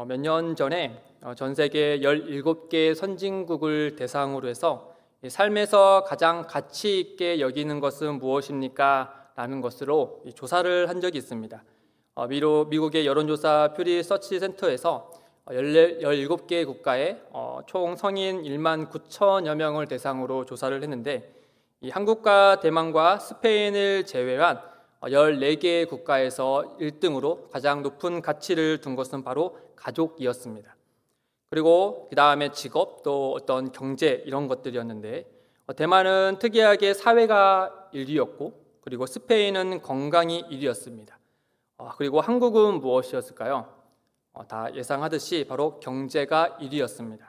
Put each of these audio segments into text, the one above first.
몇 년 전에 전 세계 17개 선진국을 대상으로 해서 삶에서 가장 가치 있게 여기는 것은 무엇입니까? 라는 것으로 조사를 한 적이 있습니다. 미국의 여론조사 퓨리 서치 센터에서 17개 국가의 총 성인 1만 9천여 명을 대상으로 조사를 했는데, 이 한국과 대만과 스페인을 제외한 14개 국가에서 1등으로 가장 높은 가치를 둔 것은 바로 가족이었습니다. 그리고 그 다음에 직업, 또 어떤 경제 이런 것들이었는데, 대만은 특이하게 사회가 1위였고, 그리고 스페인은 건강이 1위였습니다. 그리고 한국은 무엇이었을까요? 다 예상하듯이 바로 경제가 1위였습니다.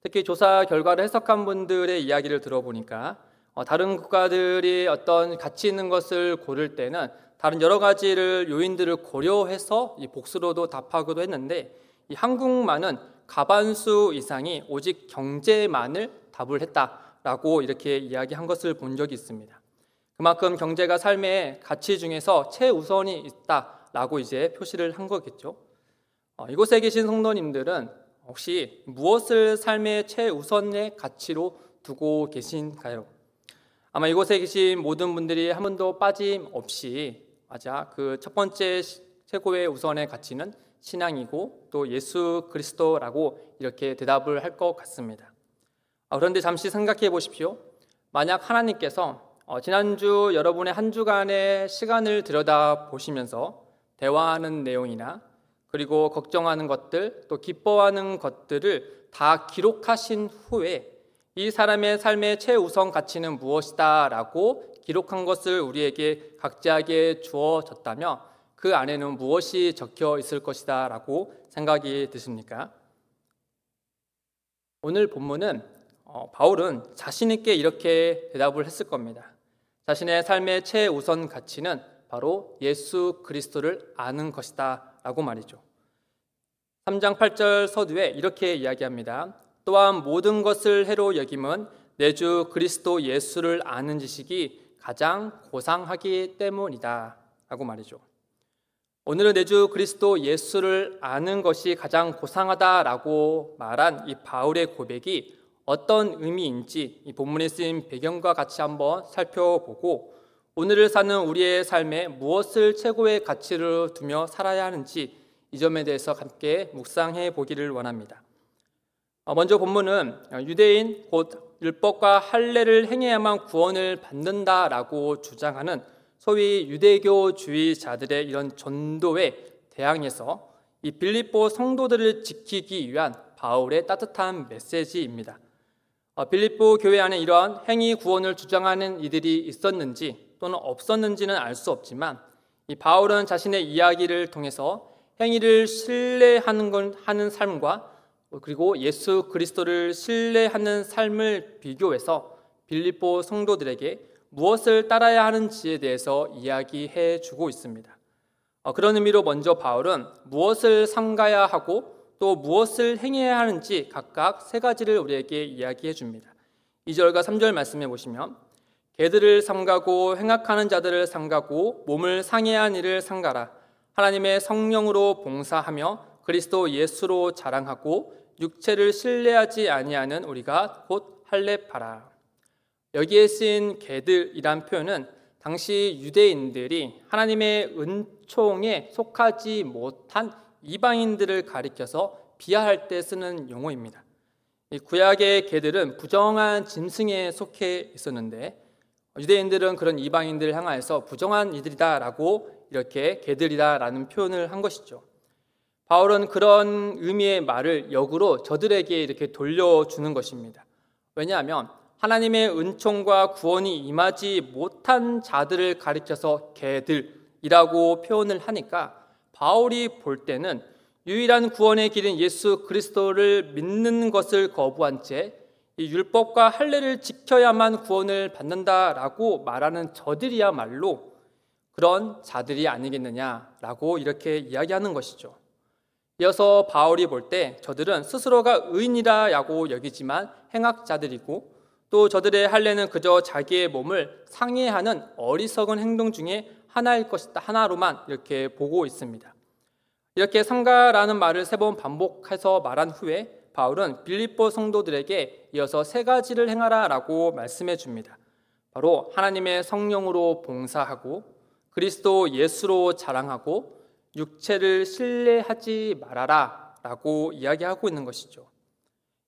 특히 조사 결과를 해석한 분들의 이야기를 들어보니까 다른 국가들이 어떤 가치 있는 것을 고를 때는 다른 여러 가지를 요인들을 고려해서 이 복수로도 답하기도 했는데, 이 한국만은 과반수 이상이 오직 경제만을 답을 했다라고 이렇게 이야기한 것을 본 적이 있습니다. 그만큼 경제가 삶의 가치 중에서 최우선이 있다라고 이제 표시를 한 거겠죠. 이곳에 계신 성도님들은 혹시 무엇을 삶의 최우선의 가치로 두고 계신가요? 아마 이곳에 계신 모든 분들이 한 번도 빠짐없이 그 첫 번째 최고의 우선의 가치는 신앙이고 또 예수 그리스도라고 이렇게 대답을 할 것 같습니다. 그런데 잠시 생각해 보십시오. 만약 하나님께서 지난주 여러분의 한 주간의 시간을 들여다보시면서 대화하는 내용이나 그리고 걱정하는 것들, 또 기뻐하는 것들을 다 기록하신 후에 이 사람의 삶의 최우선 가치는 무엇이다 라고 기록한 것을 우리에게 각자에게 주어졌다면 그 안에는 무엇이 적혀 있을 것이다 라고 생각이 드십니까? 오늘 본문은 바울은 자신 있게 이렇게 대답을 했을 겁니다. 자신의 삶의 최우선 가치는 바로 예수 그리스도를 아는 것이다 라고 말이죠. 3장 8절 서두에 이렇게 이야기합니다. 또한 모든 것을 해로 여김은 내 주 그리스도 예수를 아는 지식이 가장 고상하기 때문이다 라고 말이죠. 오늘은 내 주 그리스도 예수를 아는 것이 가장 고상하다라고 말한 이 바울의 고백이 어떤 의미인지 이 본문에 쓰인 배경과 같이 한번 살펴보고 오늘을 사는 우리의 삶에 무엇을 최고의 가치로 두며 살아야 하는지 이 점에 대해서 함께 묵상해 보기를 원합니다. 먼저 본문은 유대인 곧 율법과 할례를 행해야만 구원을 받는다라고 주장하는 소위 유대교주의자들의 이런 전도에 대항해서 이 빌립보 성도들을 지키기 위한 바울의 따뜻한 메시지입니다. 빌립보 교회 안에 이러한 행위 구원을 주장하는 이들이 있었는지 또는 없었는지는 알 수 없지만 이 바울은 자신의 이야기를 통해서 행위를 신뢰하는 삶과 그리고 예수 그리스도를 신뢰하는 삶을 비교해서 빌립보 성도들에게 무엇을 따라야 하는지에 대해서 이야기해 주고 있습니다. 그런 의미로 먼저 바울은 무엇을 삼가야 하고 또 무엇을 행해야 하는지 각각 세 가지를 우리에게 이야기해 줍니다. 2절과 3절 말씀해 보시면 개들을 삼가고 행악하는 자들을 삼가고 몸을 상해한 이를 삼가라. 하나님의 성령으로 봉사하며 그리스도 예수로 자랑하고 육체를 신뢰하지 아니하는 우리가 곧 할례파라. 여기에 쓰인 개들이란 표현은 당시 유대인들이 하나님의 은총에 속하지 못한 이방인들을 가리켜서 비하할 때 쓰는 용어입니다. 이 구약의 개들은 부정한 짐승에 속해 있었는데 유대인들은 그런 이방인들을 향하여서 부정한 이들이다라고 이렇게 개들이다라는 표현을 한 것이죠. 바울은 그런 의미의 말을 역으로 저들에게 이렇게 돌려주는 것입니다. 왜냐하면 하나님의 은총과 구원이 임하지 못한 자들을 가리켜서 개들이라고 표현을 하니까 바울이 볼 때는 유일한 구원의 길인 예수 그리스도를 믿는 것을 거부한 채 이 율법과 할례를 지켜야만 구원을 받는다라고 말하는 저들이야말로 그런 자들이 아니겠느냐라고 이렇게 이야기하는 것이죠. 이어서 바울이 볼 때 저들은 스스로가 의인이라고 여기지만 행악자들이고 또 저들의 할례는 그저 자기의 몸을 상해하는 어리석은 행동 중에 하나일 것이다, 하나로만 이렇게 보고 있습니다. 이렇게 삼가라는 말을 3번 반복해서 말한 후에 바울은 빌립보 성도들에게 이어서 3가지를 행하라 라고 말씀해 줍니다. 바로 하나님의 성령으로 봉사하고 그리스도 예수로 자랑하고 육체를 신뢰하지 말아라 라고 이야기하고 있는 것이죠.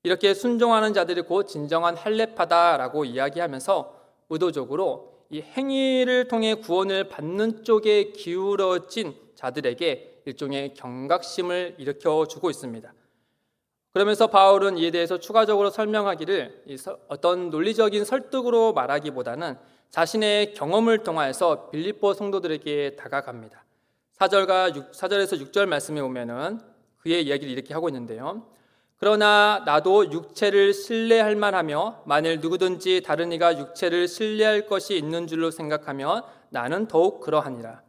이렇게 순종하는 자들이 곧 진정한 할례파다라고 이야기하면서 의도적으로 이 행위를 통해 구원을 받는 쪽에 기울어진 자들에게 일종의 경각심을 일으켜주고 있습니다. 그러면서 바울은 이에 대해서 추가적으로 설명하기를 어떤 논리적인 설득으로 말하기보다는 자신의 경험을 통하여서 빌립보 성도들에게 다가갑니다. 4절에서 6절 말씀에 보면은 그의 이야기를 이렇게 하고 있는데요. 그러나 나도 육체를 신뢰할 만하며 만일 누구든지 다른 이가 육체를 신뢰할 것이 있는 줄로 생각하면 나는 더욱 그러하니라.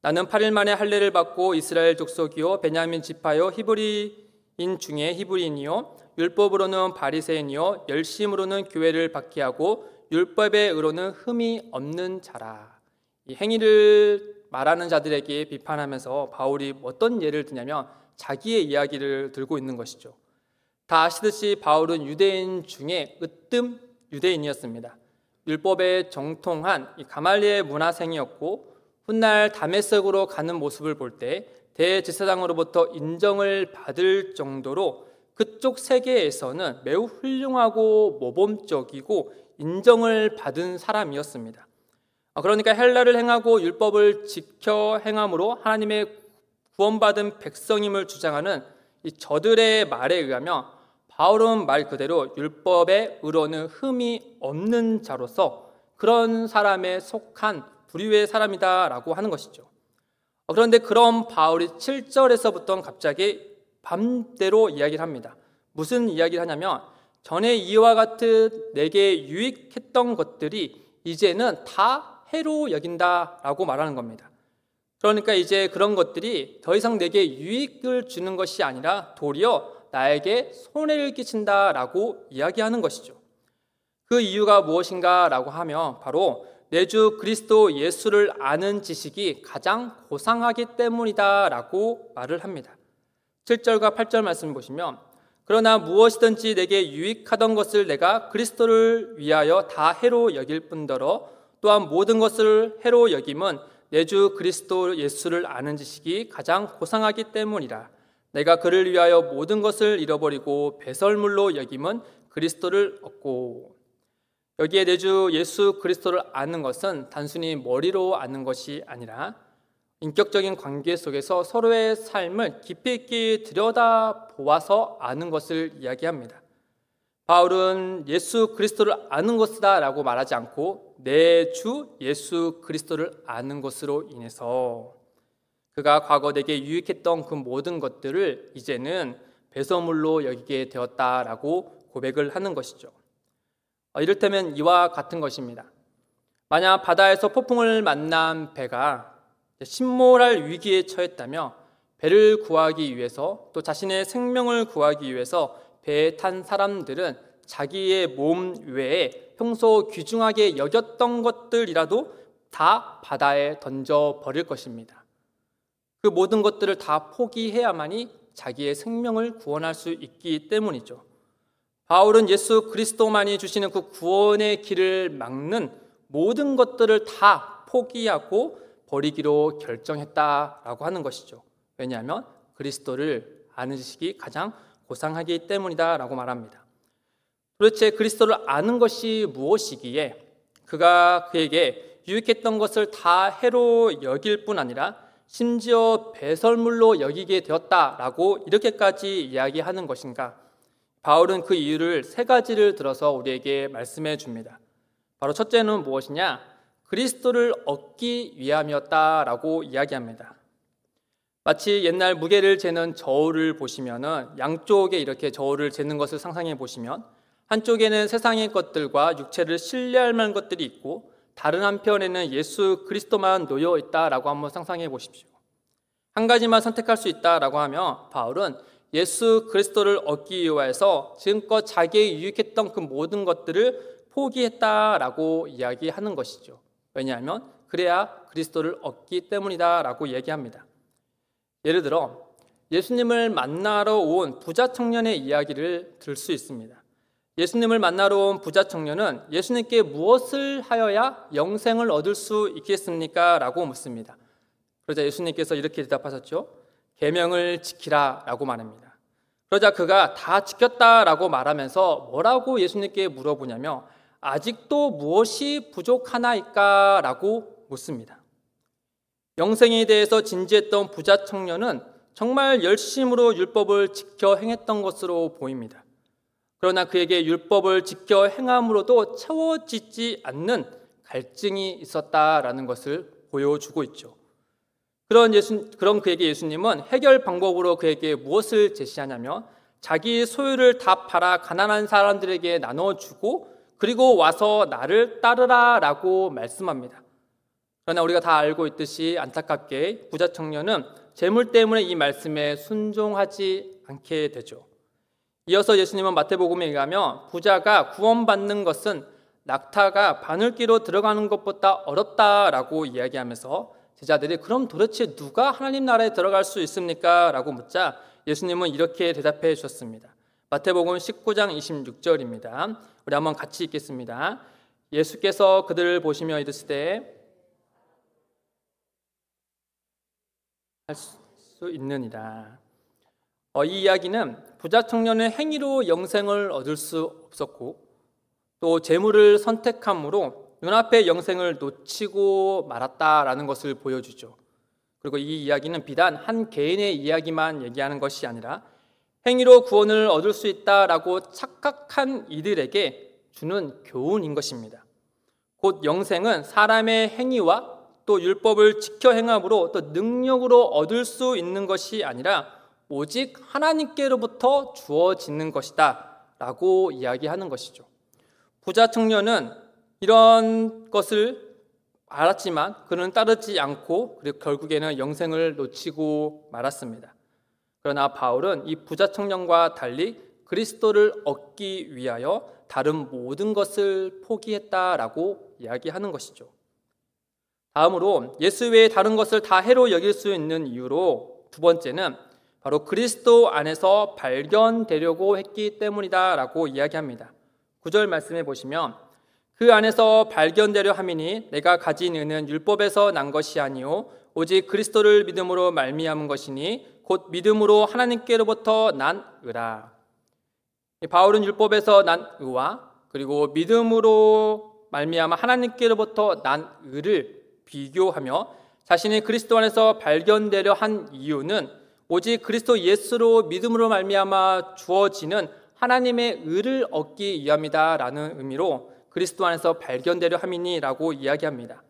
나는 8일 만에 할례를 받고 이스라엘 족속이요 베냐민 지파요 히브리인 중에 히브리인이요 율법으로는 바리새인이요 열심으로는 교회를 박해하고 율법의 의로는 흠이 없는 자라. 이 행위를 말하는 자들에게 비판하면서 바울이 어떤 예를 드냐면 자기의 이야기를 들고 있는 것이죠. 다 아시듯이 바울은 유대인 중에 으뜸 유대인이었습니다. 율법에 정통한 가말리엘 문화생이었고 훗날 다메섹으로 가는 모습을 볼 때 대제사장으로부터 인정을 받을 정도로 그쪽 세계에서는 매우 훌륭하고 모범적이고 인정을 받은 사람이었습니다. 그러니까 헬라를 행하고 율법을 지켜 행함으로 하나님의 구원받은 백성임을 주장하는 이 저들의 말에 의하면 바울은 말 그대로 율법의 의로는 흠이 없는 자로서 그런 사람에 속한 부류의 사람이다라고 하는 것이죠. 그런데 그런 바울이 7절에서부터 갑자기 반대로 이야기를 합니다. 무슨 이야기를 하냐면 전에 이와 같은 내게 유익했던 것들이 이제는 다 해로 여긴다라고 말하는 겁니다. 그러니까 이제 그런 것들이 더 이상 내게 유익을 주는 것이 아니라 도리어 나에게 손해를 끼친다라고 이야기하는 것이죠. 그 이유가 무엇인가라고 하면 바로 내 주 그리스도 예수를 아는 지식이 가장 고상하기 때문이다라고 말을 합니다. 7절과 8절 말씀을 보시면 그러나 무엇이든지 내게 유익하던 것을 내가 그리스도를 위하여 다 해로 여길 뿐더러 또한 모든 것을 해로 여김은 내 주 그리스도 예수를 아는 지식이 가장 고상하기 때문이라. 내가 그를 위하여 모든 것을 잃어버리고 배설물로 여김은 그리스도를 얻고. 여기에 내 주 예수 그리스도를 아는 것은 단순히 머리로 아는 것이 아니라 인격적인 관계 속에서 서로의 삶을 깊이 있게 들여다보아서 아는 것을 이야기합니다. 바울은 예수 그리스도를 아는 것이다 라고 말하지 않고 내 주 예수 그리스도를 아는 것으로 인해서 그가 과거 내게 유익했던 그 모든 것들을 이제는 배설물로 여기게 되었다라고 고백을 하는 것이죠. 이를테면 이와 같은 것입니다. 만약 바다에서 폭풍을 만난 배가 침몰할 위기에 처했다며 배를 구하기 위해서 또 자신의 생명을 구하기 위해서 배에 탄 사람들은 자기의 몸 외에 평소 귀중하게 여겼던 것들이라도 다 바다에 던져버릴 것입니다. 그 모든 것들을 다 포기해야만이 자기의 생명을 구원할 수 있기 때문이죠. 바울은 예수 그리스도만이 주시는 그 구원의 길을 막는 모든 것들을 다 포기하고 버리기로 결정했다라고 하는 것이죠. 왜냐하면 그리스도를 아는 지식이 가장 고상하기 때문이다라고 말합니다. 도대체 그리스도를 아는 것이 무엇이기에 그가 그에게 유익했던 것을 다 해로 여길 뿐 아니라 심지어 배설물로 여기게 되었다라고 이렇게까지 이야기하는 것인가? 바울은 그 이유를 3가지를 들어서 우리에게 말씀해 줍니다. 바로 첫째는 무엇이냐? 그리스도를 얻기 위함이었다라고 이야기합니다. 마치 옛날 무게를 재는 저울을 보시면은 양쪽에 이렇게 저울을 재는 것을 상상해 보시면 한쪽에는 세상의 것들과 육체를 신뢰할 만한 것들이 있고 다른 한편에는 예수 그리스도만 놓여 있다라고 한번 상상해 보십시오. 한 가지만 선택할 수 있다라고 하면 바울은 예수 그리스도를 얻기 위해서 지금껏 자기에게 유익했던 그 모든 것들을 포기했다라고 이야기하는 것이죠. 왜냐하면 그래야 그리스도를 얻기 때문이다라고 얘기합니다. 예를 들어 예수님을 만나러 온 부자 청년의 이야기를 들 수 있습니다. 예수님을 만나러 온 부자 청년은 예수님께 무엇을 하여야 영생을 얻을 수 있겠습니까? 라고 묻습니다. 그러자 예수님께서 이렇게 대답하셨죠. 계명을 지키라 라고 말합니다. 그러자 그가 다 지켰다라고 말하면서 뭐라고 예수님께 물어보냐며 아직도 무엇이 부족하나이까? 라고 묻습니다. 영생에 대해서 진지했던 부자 청년은 정말 열심으로 율법을 지켜 행했던 것으로 보입니다. 그러나 그에게 율법을 지켜 행함으로도 채워지지 않는 갈증이 있었다라는 것을 보여주고 있죠. 그런 그에게 예수님은 해결 방법으로 그에게 무엇을 제시하냐면 자기 소유를 다 팔아 가난한 사람들에게 나눠주고 그리고 와서 나를 따르라 라고 말씀합니다. 그러나 우리가 다 알고 있듯이 안타깝게 부자 청년은 재물 때문에 이 말씀에 순종하지 않게 되죠. 이어서 예수님은 마태복음에 의하면 부자가 구원받는 것은 낙타가 바늘기로 들어가는 것보다 어렵다라고 이야기하면서 제자들이 그럼 도대체 누가 하나님 나라에 들어갈 수 있습니까? 라고 묻자 예수님은 이렇게 대답해 주셨습니다. 마태복음 19장 26절입니다. 우리 한번 같이 읽겠습니다. 예수께서 그들을 보시며 이르시되 할 수 있느니라. 이 이야기는 부자 청년의 행위로 영생을 얻을 수 없었고 또 재물을 선택함으로 눈앞에 영생을 놓치고 말았다라는 것을 보여주죠. 그리고 이 이야기는 비단 한 개인의 이야기만 얘기하는 것이 아니라 행위로 구원을 얻을 수 있다라고 착각한 이들에게 주는 교훈인 것입니다. 곧 영생은 사람의 행위와 또 율법을 지켜 행함으로 또 능력으로 얻을 수 있는 것이 아니라 오직 하나님께로부터 주어지는 것이다 라고 이야기하는 것이죠. 부자 청년은 이런 것을 알았지만 그는 따르지 않고 그리고 결국에는 영생을 놓치고 말았습니다. 그러나 바울은 이 부자 청년과 달리 그리스도를 얻기 위하여 다른 모든 것을 포기했다라고 이야기하는 것이죠. 다음으로 예수 외에 다른 것을 다 해로 여길 수 있는 이유로 두 번째는 바로 그리스도 안에서 발견되려고 했기 때문이다 라고 이야기합니다. 9절 말씀해 보시면 그 안에서 발견되려 함이니 내가 가진 의는 율법에서 난 것이 아니요 오직 그리스도를 믿음으로 말미암은 것이니 곧 믿음으로 하나님께로부터 난 의라. 바울은 율법에서 난 의와 그리고 믿음으로 말미암아 하나님께로부터 난 의를 비교하며 자신이 그리스도 안에서 발견되려 한 이유는 오직 그리스도 예수로 믿음으로 말미암아 주어지는 하나님의 의를 얻기 위함이다라는 의미로 그리스도 안에서 발견되려 함이니라고 이야기합니다.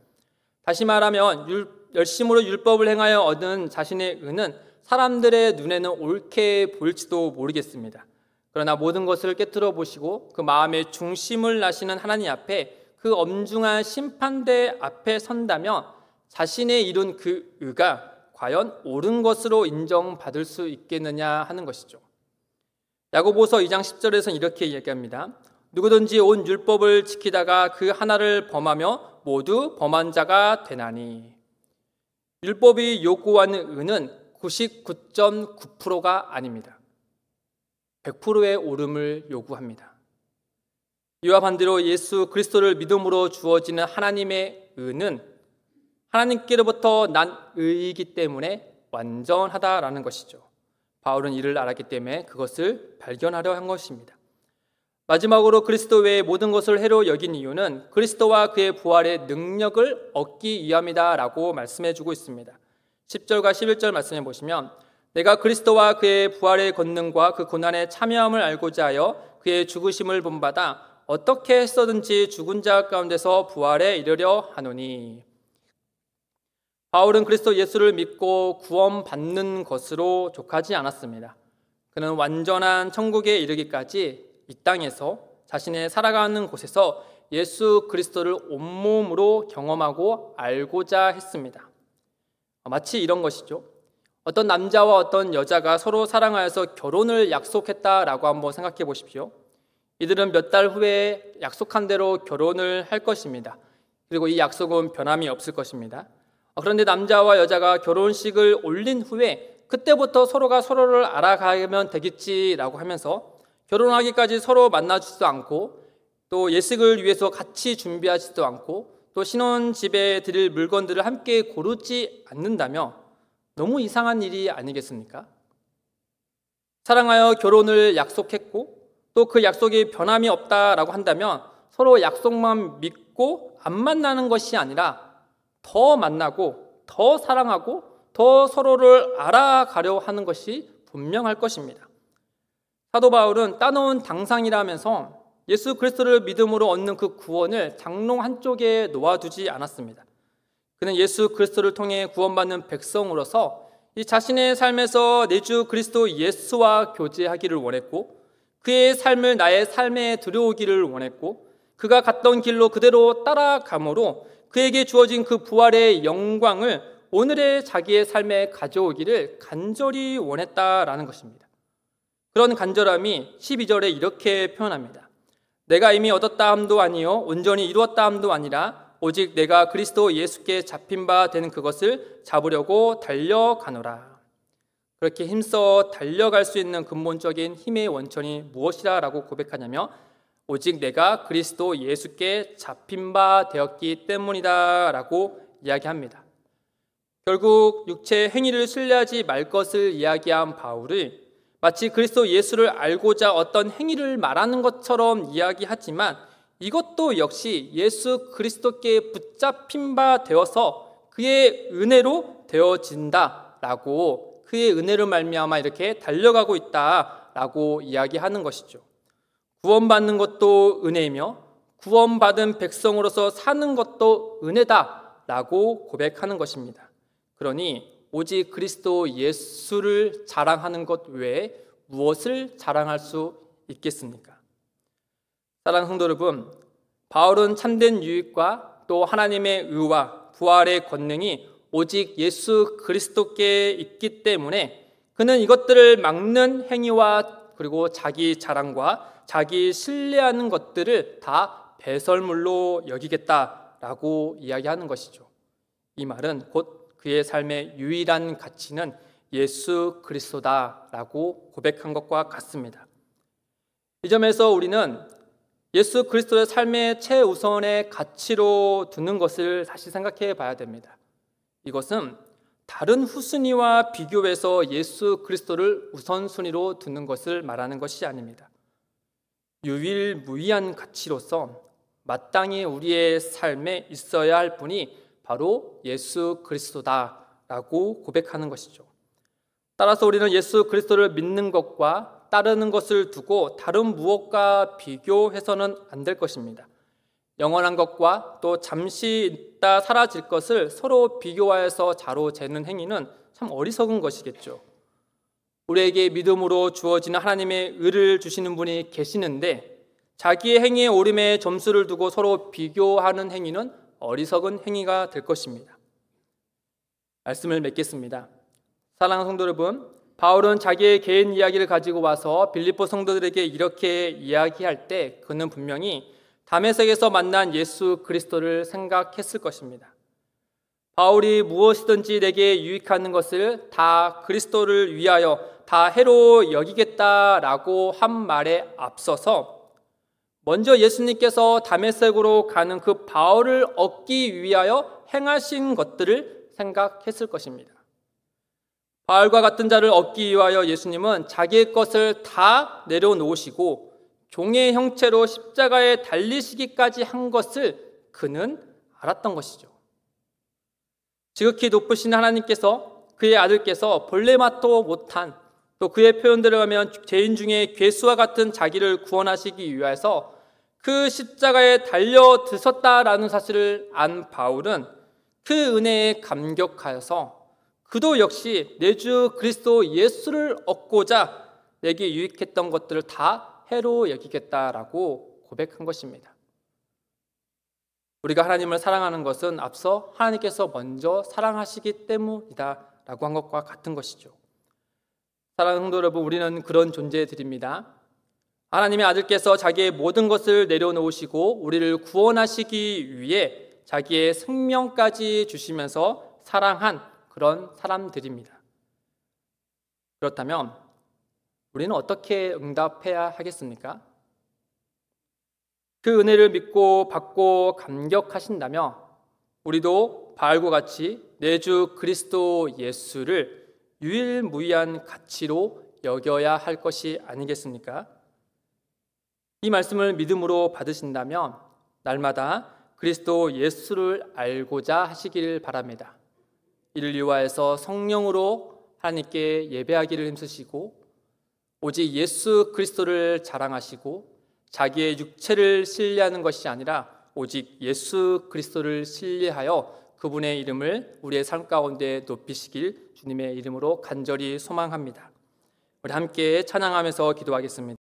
다시 말하면 열심으로 율법을 행하여 얻은 자신의 의는 사람들의 눈에는 옳게 보일지도 모르겠습니다. 그러나 모든 것을 깨뜨려 보시고 그 마음의 중심을 아시는 하나님 앞에 그 엄중한 심판대 앞에 선다면 자신의 이룬 그 의가 과연 옳은 것으로 인정받을 수 있겠느냐 하는 것이죠. 야고보서 2장 10절에서는 이렇게 얘기합니다. 누구든지 온 율법을 지키다가 그 하나를 범하며 모두 범한 자가 되나니. 율법이 요구하는 의는 99.9%가 아닙니다. 100%의 옳음을 요구합니다. 이와 반대로 예수 그리스도를 믿음으로 주어지는 하나님의 의는 하나님께로부터 난 의이기 때문에 완전하다라는 것이죠. 바울은 이를 알았기 때문에 그것을 발견하려 한 것입니다. 마지막으로 그리스도 외의 모든 것을 해로 여긴 이유는 그리스도와 그의 부활의 능력을 얻기 위함이다라고 말씀해주고 있습니다. 10절과 11절 말씀해 보시면 내가 그리스도와 그의 부활의 권능과 그 고난에 참여함을 알고자 하여 그의 죽으심을 본받아 어떻게 했어든지 죽은 자 가운데서 부활에 이르려 하노니. 바울은 그리스도 예수를 믿고 구원받는 것으로 족하지 않았습니다. 그는 완전한 천국에 이르기까지 이 땅에서 자신의 살아가는 곳에서 예수 그리스도를 온몸으로 경험하고 알고자 했습니다. 마치 이런 것이죠. 어떤 남자와 어떤 여자가 서로 사랑하여서 결혼을 약속했다라고 한번 생각해 보십시오. 이들은 몇 달 후에 약속한 대로 결혼을 할 것입니다. 그리고 이 약속은 변함이 없을 것입니다. 그런데 남자와 여자가 결혼식을 올린 후에 그때부터 서로가 서로를 알아가면 되겠지라고 하면서 결혼하기까지 서로 만나주지도 않고 또 예식을 위해서 같이 준비하지도 않고 또 신혼집에 드릴 물건들을 함께 고르지 않는다며 너무 이상한 일이 아니겠습니까? 사랑하여 결혼을 약속했고 또 그 약속이 변함이 없다라고 한다면 서로 약속만 믿고 안 만나는 것이 아니라 더 만나고 더 사랑하고 더 서로를 알아가려 하는 것이 분명할 것입니다. 사도 바울은 따놓은 당상이라면서 예수 그리스도를 믿음으로 얻는 그 구원을 장롱 한쪽에 놓아두지 않았습니다. 그는 예수 그리스도를 통해 구원받는 백성으로서 이 자신의 삶에서 내 주 그리스도 예수와 교제하기를 원했고 그의 삶을 나의 삶에 들여오기를 원했고 그가 갔던 길로 그대로 따라감으로 그에게 주어진 그 부활의 영광을 오늘의 자기의 삶에 가져오기를 간절히 원했다라는 것입니다. 그런 간절함이 12절에 이렇게 표현합니다. 내가 이미 얻었다 함도 아니요 온전히 이루었다 함도 아니라 오직 내가 그리스도 예수께 잡힌 바 되는 그것을 잡으려고 달려가노라. 그렇게 힘써 달려갈 수 있는 근본적인 힘의 원천이 무엇이라고 고백하냐며 오직 내가 그리스도 예수께 잡힌 바 되었기 때문이다 라고 이야기합니다. 결국 육체의 행위를 신뢰하지 말 것을 이야기한 바울이 마치 그리스도 예수를 알고자 어떤 행위를 말하는 것처럼 이야기하지만 이것도 역시 예수 그리스도께 붙잡힌 바 되어서 그의 은혜로 되어진다라고 그의 은혜로 말미암아 이렇게 달려가고 있다라고 이야기하는 것이죠. 구원받는 것도 은혜이며 구원받은 백성으로서 사는 것도 은혜다라고 고백하는 것입니다. 그러니 오직 그리스도 예수를 자랑하는 것 외에 무엇을 자랑할 수 있겠습니까? 사랑하는 성도 여러분, 바울은 참된 유익과 또 하나님의 의와 부활의 권능이 오직 예수 그리스도께 있기 때문에 그는 이것들을 막는 행위와 그리고 자기 자랑과 자기 신뢰하는 것들을 다 배설물로 여기겠다라고 이야기하는 것이죠. 이 말은 곧 그의 삶의 유일한 가치는 예수 그리스도다라고 고백한 것과 같습니다. 이 점에서 우리는 예수 그리스도의 삶의 최우선의 가치로 두는 것을 다시 생각해 봐야 됩니다. 이것은 다른 후순위와 비교해서 예수 그리스도를 우선순위로 두는 것을 말하는 것이 아닙니다. 유일무이한 가치로서 마땅히 우리의 삶에 있어야 할 분이 바로 예수 그리스도다라고 고백하는 것이죠. 따라서 우리는 예수 그리스도를 믿는 것과 따르는 것을 두고 다른 무엇과 비교해서는 안 될 것입니다. 영원한 것과 또 잠시 있다 사라질 것을 서로 비교하여서 자로 재는 행위는 참 어리석은 것이겠죠. 우리에게 믿음으로 주어지는 하나님의 의를 주시는 분이 계시는데 자기의 행위의 옳음에 점수를 두고 서로 비교하는 행위는 어리석은 행위가 될 것입니다. 말씀을 맺겠습니다. 사랑하는 성도 여러분, 바울은 자기의 개인 이야기를 가지고 와서 빌립보 성도들에게 이렇게 이야기할 때 그는 분명히 다메섹에서 만난 예수 그리스도를 생각했을 것입니다. 바울이 무엇이든지 내게 유익하는 것을 다 그리스도를 위하여 다 해로 여기겠다라고 한 말에 앞서서 먼저 예수님께서 다메섹으로 가는 그 바울을 얻기 위하여 행하신 것들을 생각했을 것입니다. 바울과 같은 자를 얻기 위하여 예수님은 자기의 것을 다 내려놓으시고 종의 형체로 십자가에 달리시기까지 한 것을 그는 알았던 것이죠. 지극히 높으신 하나님께서 그의 아들께서 본래 맛도 못한 또 그의 표현대로 하면 죄인 중에 괴수와 같은 자기를 구원하시기 위해서 그 십자가에 달려 드셨다라는 사실을 안 바울은 그 은혜에 감격하여서 그도 역시 내 주 그리스도 예수를 얻고자 내게 유익했던 것들을 다 해로 여기겠다라고 고백한 것입니다. 우리가 하나님을 사랑하는 것은 앞서 하나님께서 먼저 사랑하시기 때문이다 라고 한 것과 같은 것이죠. 사랑하는 성도 여러분, 우리는 그런 존재들입니다. 하나님의 아들께서 자기의 모든 것을 내려놓으시고 우리를 구원하시기 위해 자기의 생명까지 주시면서 사랑한 그런 사람들입니다. 그렇다면 우리는 어떻게 응답해야 하겠습니까? 그 은혜를 믿고 받고 감격하신다면 우리도 바알과 같이 내 주 그리스도 예수를 유일무이한 가치로 여겨야 할 것이 아니겠습니까? 이 말씀을 믿음으로 받으신다면 날마다 그리스도 예수를 알고자 하시길 바랍니다. 이를 위하여서 성령으로 하나님께 예배하기를 힘쓰시고 오직 예수 그리스도를 자랑하시고 자기의 육체를 신뢰하는 것이 아니라 오직 예수 그리스도를 신뢰하여 그분의 이름을 우리의 삶 가운데 높이시길 주님의 이름으로 간절히 소망합니다. 우리 함께 찬양하면서 기도하겠습니다.